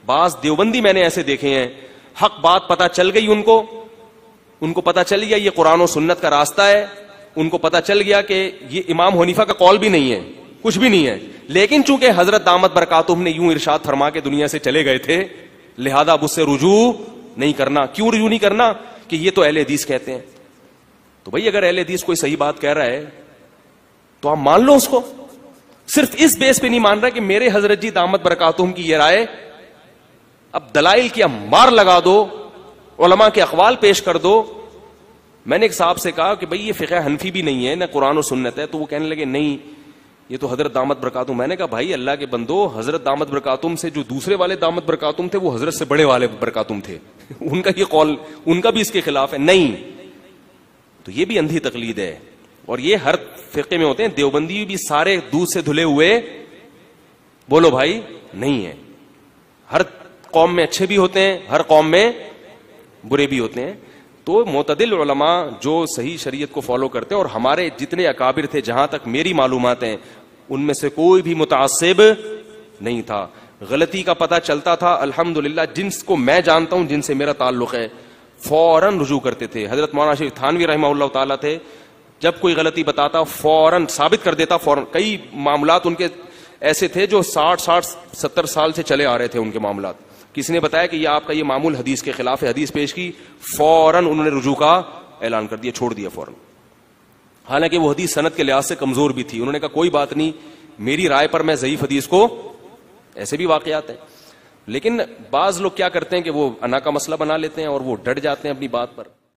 بعض دیوبندی میں نے ایسے دیکھے ہیں، حق بات پتہ چل گئی ان کو پتہ چل گیا یہ قرآن و سنت کا راستہ ہے، ان کو پتہ چل گیا کہ یہ امام حنیفہ کا قول بھی نہیں ہے، کچھ بھی نہیں ہے، لیکن چونکہ حضرت دامت برکاتہم نے یوں ارشاد فرما کے دنیا سے چلے گئے تھے، لہذا اب اس سے رجوع نہیں کرنا. کیوں رجوع نہیں کرنا؟ کہ یہ تو اہل حدیث کہتے ہیں. تو بھائی اگر اہل حدیث کوئی صحیح بات کہہ رہا ہے تو آپ مان لو اس کو. صرف اس بیس پہ نہیں مان رہا کہ میرے حضرت جی دامت برکاتہم کی یہ رائے، اب دلائل کی مار لگا دو، علماء کے اقوال پیش کر دو. میں نے ایک صاحب سے کہا کہ بھئی یہ فقہ حنفی بھی نہیں ہے نہ قرآن و سنت ہے، تو وہ کہنے لگے نہیں یہ تو حضرت دامت برکاتہم. میں نے کہا بھائی اللہ کے بندو، حضرت دامت برکاتہم سے جو دوسرے والے دامت برکاتہم تھے وہ حضرت سے بڑے والے برکاتہم تھے. ان کا یہ قول ان کا بھی اس کے خلاف ہے. نہیں، تو یہ بھی اندھی تقلید ہے، اور یہ ہر فرقے میں ہوتے ہیں. دیوبندی بھی سارے دودھ سے دھلے ہوئے بولو بھائی نہیں ہے. ہر قوم میں اچھے بھی ہوتے ہیں، ہر قوم میں برے بھی ہوتے ہیں. تو معتدل علماء جو صحیح شریعت کو فالو کرتے ہیں، اور ہمارے جتنے اکابر تھے جہاں تک میری معلومات ہیں ان میں سے کوئی بھی متعصب نہیں تھا. غلطی کا پتہ چلتا تھا الحمدللہ، جن کو میں جانتا ہوں جن سے میرا تعلق ہے فوراً رجوع کرتے تھے. حضرت مولانا شریف تھانوی رحمہ اللہ تعالیٰ تھے، جب کوئی غلطی بتاتا فوراً ثابت کر دیتا فوراً. کئی معاملات ان کے ایسے تھے جو 60-70 سال سے چلے آ رہے تھے ان کے معاملات. کسی نے بتایا کہ یہ آپ کا یہ معمول حدیث کے خلاف ہے، حدیث پیش کی، فوراً انہوں نے رجوع کا اعلان کر دیا، چھوڑ دیا فوراً. حالانکہ وہ حدیث سند کے لحاظ سے کمزور بھی تھی. انہوں نے کہا کوئی بات نہیں، میری رائے پر میں ضعیف حدیث کو، ایسے بھی واقعات ہیں. لیکن بعض لوگ کیا کرتے ہیں کہ وہ انا کا مسئلہ بنا لیتے ہیں اور وہ ڈٹ جاتے ہیں اپنی بات پر.